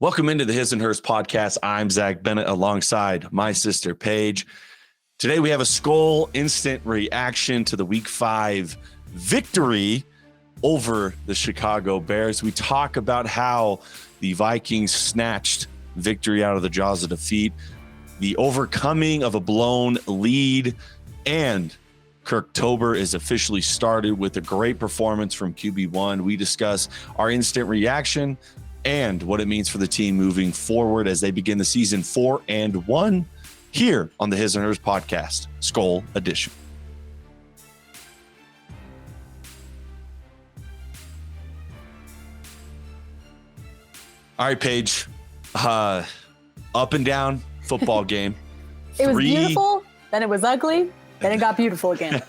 Welcome into the His and Hers podcast. I'm Zach Bennett alongside my sister Paige. Today we have a Skull instant reaction to the Week 5 victory over the Chicago Bears. We talk about how the Vikings snatched victory out of the jaws of defeat, the overcoming of a blown lead, and Kirktober is officially started with a great performance from QB1. We discuss our instant reaction and what it means for the team moving forward as they begin the season 4-1 here on the His and Hers podcast, Skull Edition. All right, Paige, up and down football game. It was beautiful, then it was ugly, then it got beautiful again.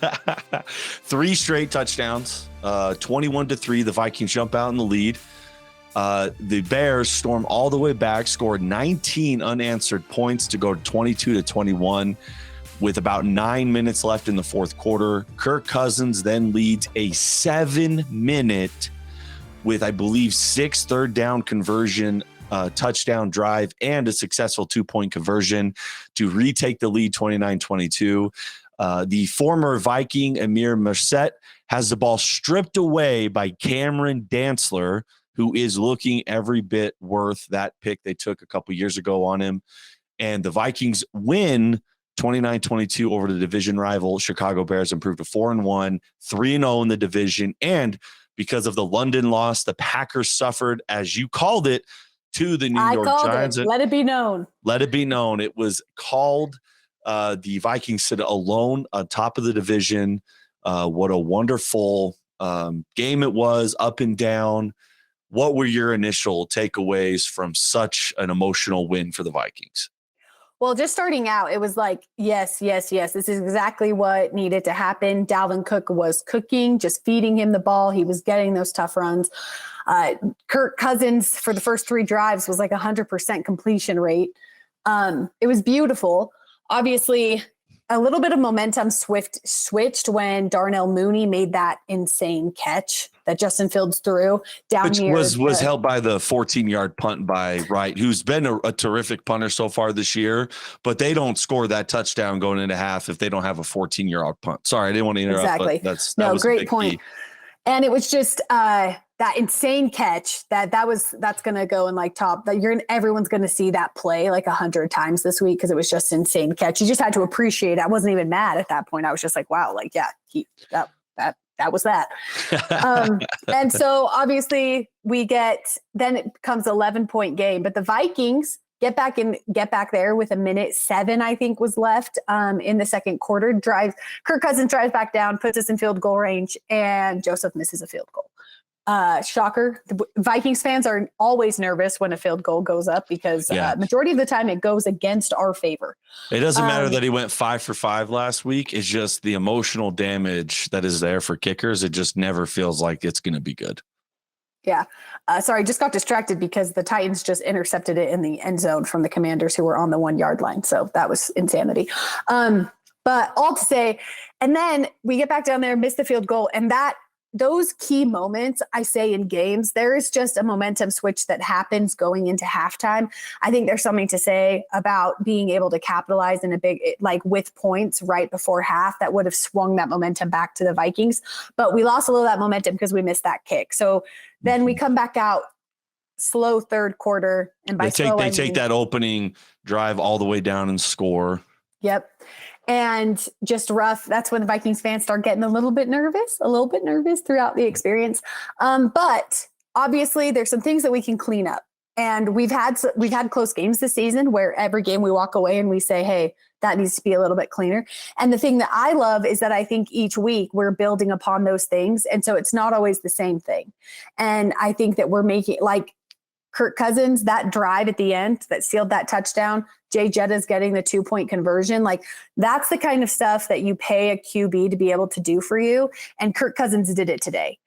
3 straight touchdowns, 21-3. The Vikings jump out in the lead. The Bears storm all the way back, scored 19 unanswered points to go 22-21 with about 9 minutes left in the fourth quarter. Kirk Cousins then leads a 7-minute with, I believe, 6 third down conversion, touchdown drive, and a successful 2-point conversion to retake the lead 29-22. The former Viking Amir Merced has the ball stripped away by Cameron Dantzler, who is looking every bit worth that pick they took a couple years ago on him. And the Vikings win 29-22 over the division rival Chicago Bears, improved to 4-1, 3-0 in the division. And because of the London loss, the Packers suffered, as you called it, to the New York Giants. Let it be known. Let it be known. It was called. The Vikings sit alone on top of the division. What a wonderful game it was, up and down. What were your initial takeaways from such an emotional win for the Vikings? Well, just starting out, it was like, yes. This is exactly what needed to happen. Dalvin Cook was cooking, just feeding him the ball. He was getting those tough runs. Kirk Cousins for the first 3 drives was like 100% completion rate. It was beautiful. Obviously, a little bit of momentum switched when Darnell Mooney made that insane catch that Justin Fields threw down Which near. was held by the 14-yard punt by Wright, who's been a terrific punter so far this year, but they don't score that touchdown going into half if they don't have a 14-yard punt. Sorry, I didn't want to interrupt. Exactly. But that was great point. Key. And it was just that insane catch that's going to go in like top. Everyone's going to see that play like 100 times this week because it was just insane catch. You just had to appreciate it. I wasn't even mad at that point. I was just like, wow, like yeah, that was that. And so obviously then it becomes 11-point game, but the Vikings get back there with 1:07, I think, was left in the second quarter. Kirk Cousins drives back down, puts us in field goal range, and Joseph misses a field goal. Shocker. The Vikings fans are always nervous when a field goal goes up because majority of the time it goes against our favor. It doesn't matter that he went 5 for 5 last week. It's just the emotional damage that is there for kickers. It just never feels like it's going to be good. Yeah. Sorry, just got distracted because the Titans just intercepted it in the end zone from the Commanders who were on the 1-yard line. So that was insanity. But all to say, and then we get back down there, miss the field goal, and those key moments, I say in games, there is just a momentum switch that happens going into halftime. I think there's something to say about being able to capitalize in a big, like with points right before half that would have swung that momentum back to the Vikings. But we lost a little of that momentum because we missed that kick. So then we come back out slow third quarter. And by they take that opening drive all the way down and score. Yep. And just rough. That's when the Vikings fans start getting a little bit nervous throughout the experience. But obviously there's some things that we can clean up. And we've had close games this season where every game we walk away and we say, hey, that needs to be a little bit cleaner. And the thing that I love is that I think each week we're building upon those things. And so it's not always the same thing. And I think that we're making, like Kirk Cousins, that drive at the end that sealed that touchdown, Jay Jetta's getting the 2-point conversion. Like that's the kind of stuff that you pay a QB to be able to do for you. And Kirk Cousins did it today.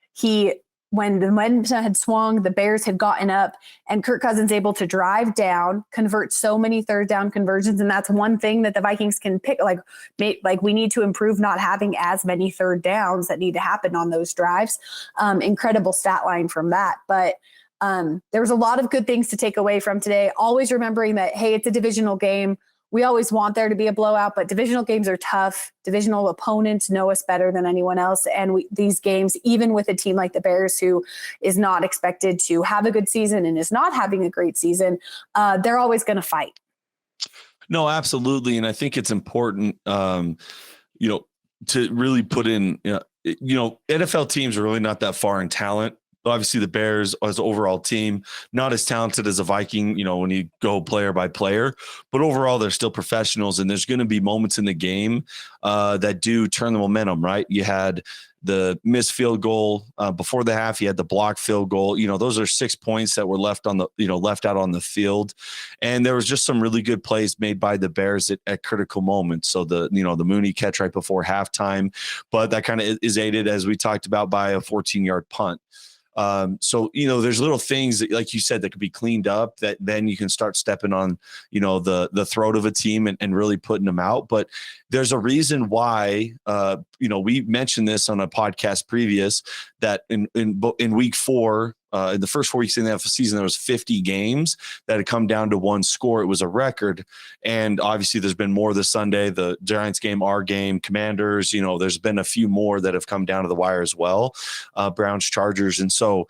When the momentum had swung, the Bears had gotten up, and Kirk Cousins able to drive down, convert so many third down conversions. And that's one thing that the Vikings can pick. Like we need to improve not having as many third downs that need to happen on those drives. Incredible stat line from that. But There was a lot of good things to take away from today. Always remembering that, hey, it's a divisional game. We always want there to be a blowout, but divisional games are tough. Divisional opponents know us better than anyone else. And these games, even with a team like the Bears, who is not expected to have a good season and is not having a great season, they're always going to fight. No, absolutely. And I think it's important, to really put in, NFL teams are really not that far in talent. Obviously, the Bears as an overall team, not as talented as a Viking, when you go player by player, but overall, they're still professionals. And there's going to be moments in the game that do turn the momentum, right? You had the missed field goal before the half. You had the blocked field goal. Those are 6 points that were left out on the field. And there was just some really good plays made by the Bears at critical moments. So the Mooney catch right before halftime, but that kind of is aided, as we talked about, by a 14-yard punt. So there's little things that, like you said, that could be cleaned up, that then you can start stepping on, the throat of a team and really putting them out. But there's a reason why, we mentioned this on a podcast previous, that in week 4, in the first 4 weeks in the season, there was 50 games that had come down to one score. It was a record. And obviously there's been more this Sunday, the Giants game, our game, Commanders, there's been a few more that have come down to the wire as well, Browns, Chargers. And so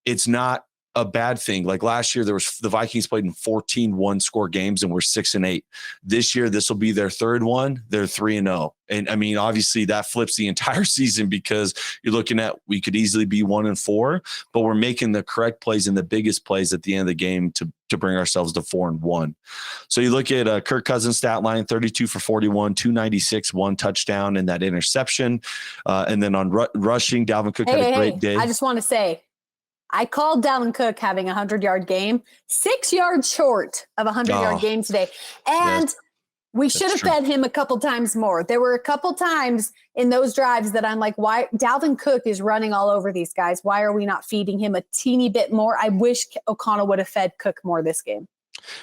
it's not a bad thing. Like last year, the Vikings played in 14 one-score games and we're 6-8. This year, this will be their third one. They're 3-0. And I mean, obviously that flips the entire season, because you're looking at, we could easily be 1-4, but we're making the correct plays and the biggest plays at the end of the game to bring ourselves to 4-1. So you look at Kirk Cousins' stat line: 32 for 41, 296, 1 touchdown, and that interception. And then on rushing, Dalvin Cook had a great day. I just want to say, I called Dalvin Cook having a 100-yard game, 6 yards short of a 100-yard game today. And we should have fed him a couple times more. There were a couple times in those drives that I'm like, why? Dalvin Cook is running all over these guys. Why are we not feeding him a teeny bit more? I wish O'Connell would have fed Cook more this game.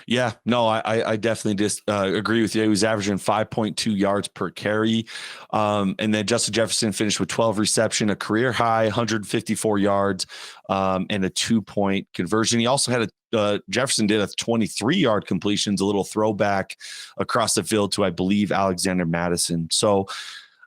Yeah, no, I definitely just agree with you. He was averaging 5.2 yards per carry. And then Justin Jefferson finished with 12 reception, a career high, 154 yards, and a 2-point conversion. He also had Jefferson did a 23-yard completions, a little throwback across the field to, I believe, Alexander Madison. So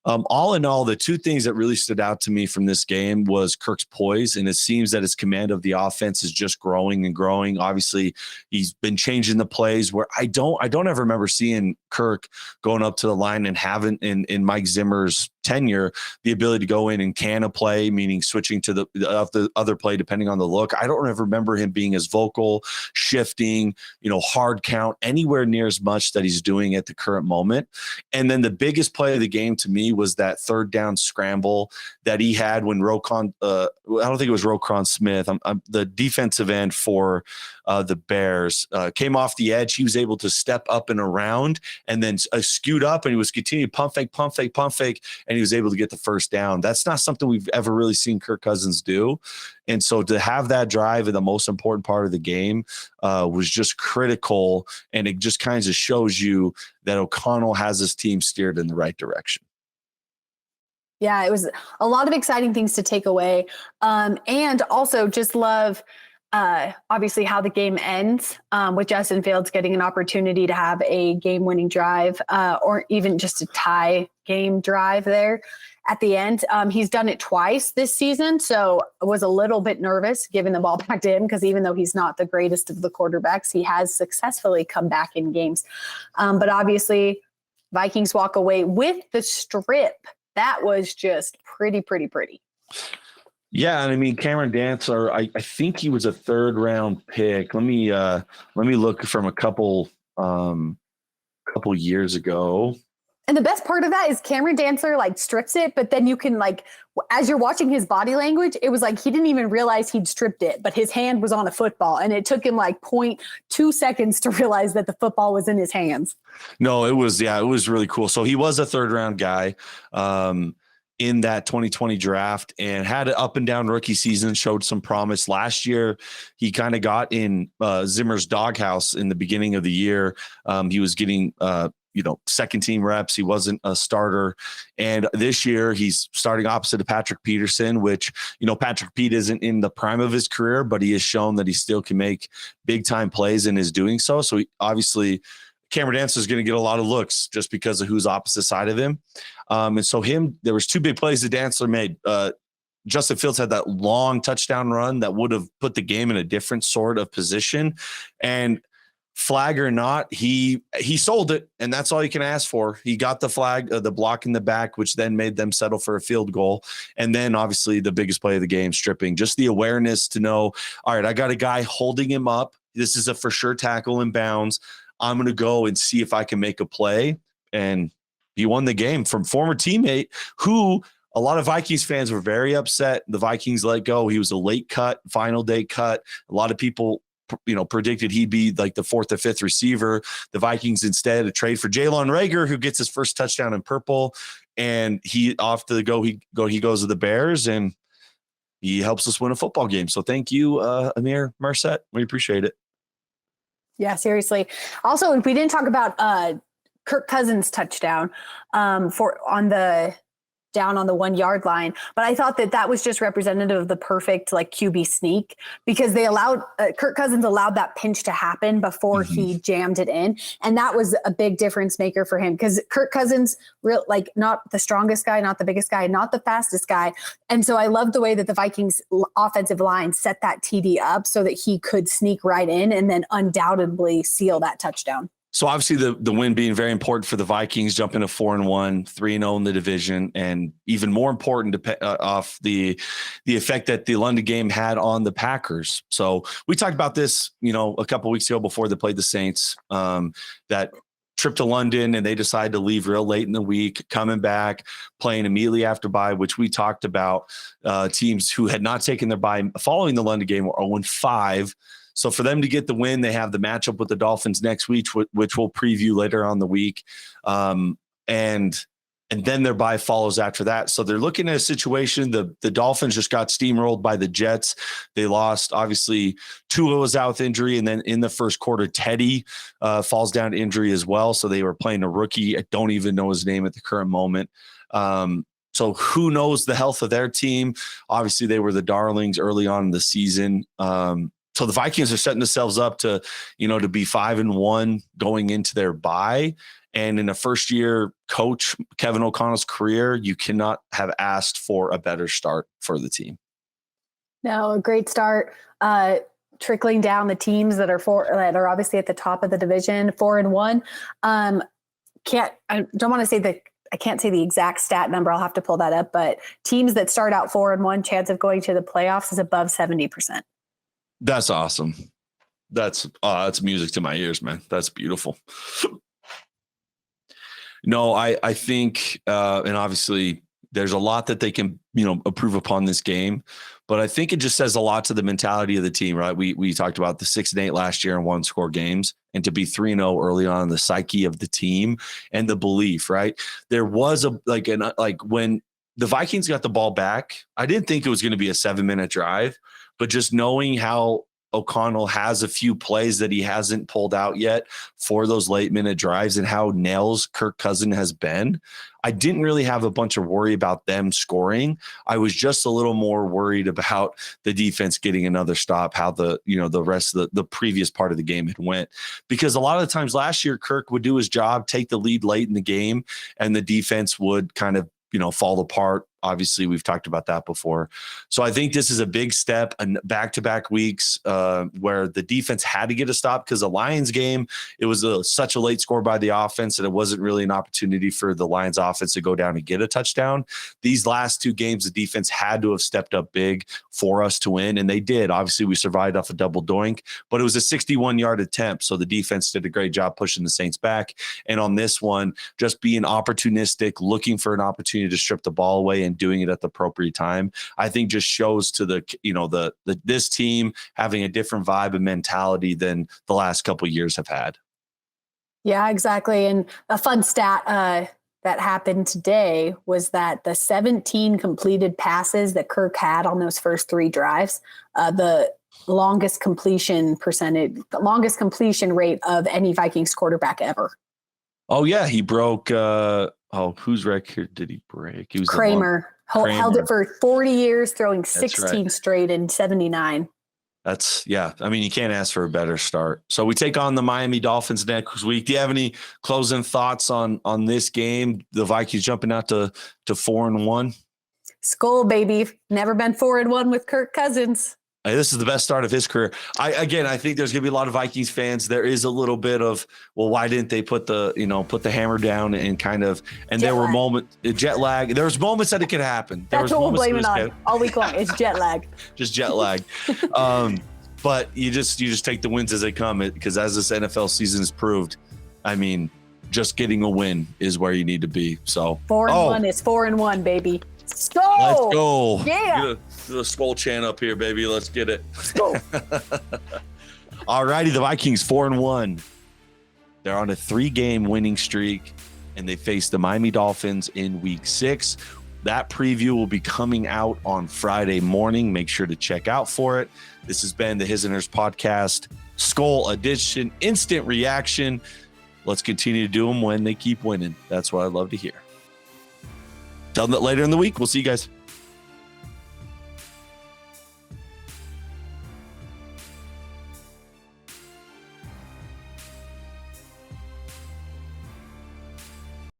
all in all, the two things that really stood out to me from this game was Kirk's poise, and it seems that his command of the offense is just growing and growing. Obviously, he's been changing the plays where I don't ever remember seeing Kirk going up to the line and having in Mike Zimmer's tenure the ability to go in and can a play, meaning switching to the other play depending on the look. I don't ever remember him being as vocal, shifting, hard count, anywhere near as much that he's doing at the current moment. And then the biggest play of the game to me was that third down scramble that he had when I don't think it was Roquan Smith, the defensive end for the Bears, came off the edge. He was able to step up and around and then scoot up, and he was continuing pump fake, and he was able to get the first down. That's not something we've ever really seen Kirk Cousins do. And so to have that drive in the most important part of the game was just critical. And it just kind of shows you that O'Connell has his team steered in the right direction. Yeah, it was a lot of exciting things to take away. And also just love, obviously, how the game ends with Justin Fields getting an opportunity to have a game-winning drive or even just a tie game drive there at the end. He's done it twice this season, so I was a little bit nervous giving the ball back to him, because even though he's not the greatest of the quarterbacks, he has successfully come back in games. But obviously, Vikings walk away with the strip. That was just pretty. Yeah, and I mean, Cameron Dantzler, I think he was a 3rd-round pick. Let me look from a couple years ago. And the best part of that is Cameron Dantzler strips it, but then you can as you're watching his body language, it was like he didn't even realize he'd stripped it, but his hand was on a football, and it took him 0.2 seconds to realize that the football was in his hands. No, it was really cool. So he was a 3rd-round guy in that 2020 draft and had an up and down rookie season, showed some promise. Last year, he kind of got in Zimmer's doghouse in the beginning of the year. He was getting second team reps. He wasn't a starter. And this year he's starting opposite of Patrick Peterson, which, Patrick Pete isn't in the prime of his career, but he has shown that he still can make big time plays and is doing so. So obviously Cameron Dantzler is going to get a lot of looks just because of who's opposite side of him. And so there was two big plays that Dantzler made. Justin Fields had that long touchdown run that would have put the game in a different sort of position. And flag or not, he sold it, and that's all you can ask for. He got the flag, the block in the back, which then made them settle for a field goal. And then obviously the biggest play of the game, stripping. Just the awareness to know, all right, I got a guy holding him up. This is a for sure tackle in bounds. I'm going to go and see if I can make a play. And he won the game from former teammate who a lot of Vikings fans were very upset the Vikings let go. He was a late cut, final day cut. A lot of people, predicted he'd be like the fourth or fifth receiver. The Vikings instead a trade for Jalen Reagor, who gets his first touchdown in purple. And he off to the go. He goes to the Bears, and he helps us win a football game. So thank you, Amir Marset. We appreciate it. Yeah, seriously. Also, we didn't talk about Kirk Cousins' touchdown down on the 1 yard line, but I thought that was just representative of the perfect QB sneak, because they allowed Kirk Cousins allowed that pinch to happen before he jammed it in, and that was a big difference maker for him, because Kirk Cousins not the strongest guy, not the biggest guy, not the fastest guy, and so I love the way that the Vikings offensive line set that TD up so that he could sneak right in and then undoubtedly seal that touchdown. So obviously the win being very important for the Vikings, jumping to 4-1, 3-0 in the division, and even more important off the effect that the London game had on the Packers. So we talked about this, a couple of weeks ago before they played the Saints, that trip to London, and they decided to leave real late in the week, coming back, playing immediately after bye, which we talked about. Teams who had not taken their bye following the London game were 0-5. So for them to get the win, they have the matchup with the Dolphins next week, which we'll preview later on the week. And then their bye follows after that. So they're looking at a situation. The Dolphins just got steamrolled by the Jets. They lost, obviously, Tua was out with injury. And then in the first quarter, Teddy falls down to injury as well. So they were playing a rookie. I don't even know his name at the current moment. So who knows the health of their team? Obviously, they were the darlings early on in the season. So the Vikings are setting themselves up to be 5-1 going into their bye. And in a first year coach, Kevin O'Connell's career, you cannot have asked for a better start for the team. No, a great start. Trickling down the teams that are obviously at the top of the division, 4-1. I can't say the exact stat number. I'll have to pull that up, but teams that start out 4-1, chance of going to the playoffs is above 70%. That's awesome. That's music to my ears, man. That's beautiful. No, I think, and obviously there's a lot that they can, improve upon this game, but I think it just says a lot to the mentality of the team, right? We talked about the 6-8 last year and 1-score games, and to be 3-0 early on in the psyche of the team and the belief, right? There was when the Vikings got the ball back, I didn't think it was going to be a 7-minute drive. But just knowing how O'Connell has a few plays that he hasn't pulled out yet for those late minute drives, and how nails Kirk Cousins has been, I didn't really have a bunch of worry about them scoring. I was just a little more worried about the defense getting another stop, how the rest of the previous part of the game had went. Because a lot of the times last year, Kirk would do his job, take the lead late in the game, and the defense would kind of fall apart. Obviously, we've talked about that before. So I think this is a big step, and back-to-back weeks where the defense had to get a stop, because the Lions game, it was such a late score by the offense, and it wasn't really an opportunity for the Lions offense to go down and get a touchdown. These last two games, the defense had to have stepped up big for us to win, and they did. Obviously, we survived off a double doink, but it was a 61-yard attempt, so the defense did a great job pushing the Saints back. And on this one, just being opportunistic, looking for an opportunity to strip the ball away and doing it at the appropriate time, I think just shows to this team having a different vibe and mentality than the last couple of years have had. Yeah, exactly. And a fun stat that happened today was that the 17 completed passes that Kirk had on those first 3 drives, the longest completion rate of any Vikings quarterback ever. Oh yeah, he broke. Whose record did he break? He was Kramer. Held it for 40 years, throwing That's 16 right. straight in 79. I mean, you can't ask for a better start. So we take on the Miami Dolphins next week. Do you have any closing thoughts on this game? The Vikings jumping out to 4-1. Skull, baby. Never been 4-1 with Kirk Cousins. This is the best start of his career. I think there's going to be a lot of Vikings fans. There is a little bit of, well, why didn't they put the hammer down and there were moments, jet lag. There's moments that it could happen. That's what we'll blame it on all week long. It's jet lag. Just jet lag. But you just take the wins as they come, because as this NFL season has proved, I mean, just getting a win is where you need to be. So 4-1 is 4-1, baby. Skull! Let's go. Yeah. Get the skull chant up here, baby. Let's get it. Let's go. All righty, the Vikings 4-1. They're on a 3-game winning streak, and they face the Miami Dolphins in week 6. That preview will be coming out on Friday morning. Make sure to check out for it. This has been the His and Hers podcast, Skull Edition, instant reaction. Let's continue to do them when they keep winning. That's what I love to hear. Tell them that later in the week. We'll see you guys.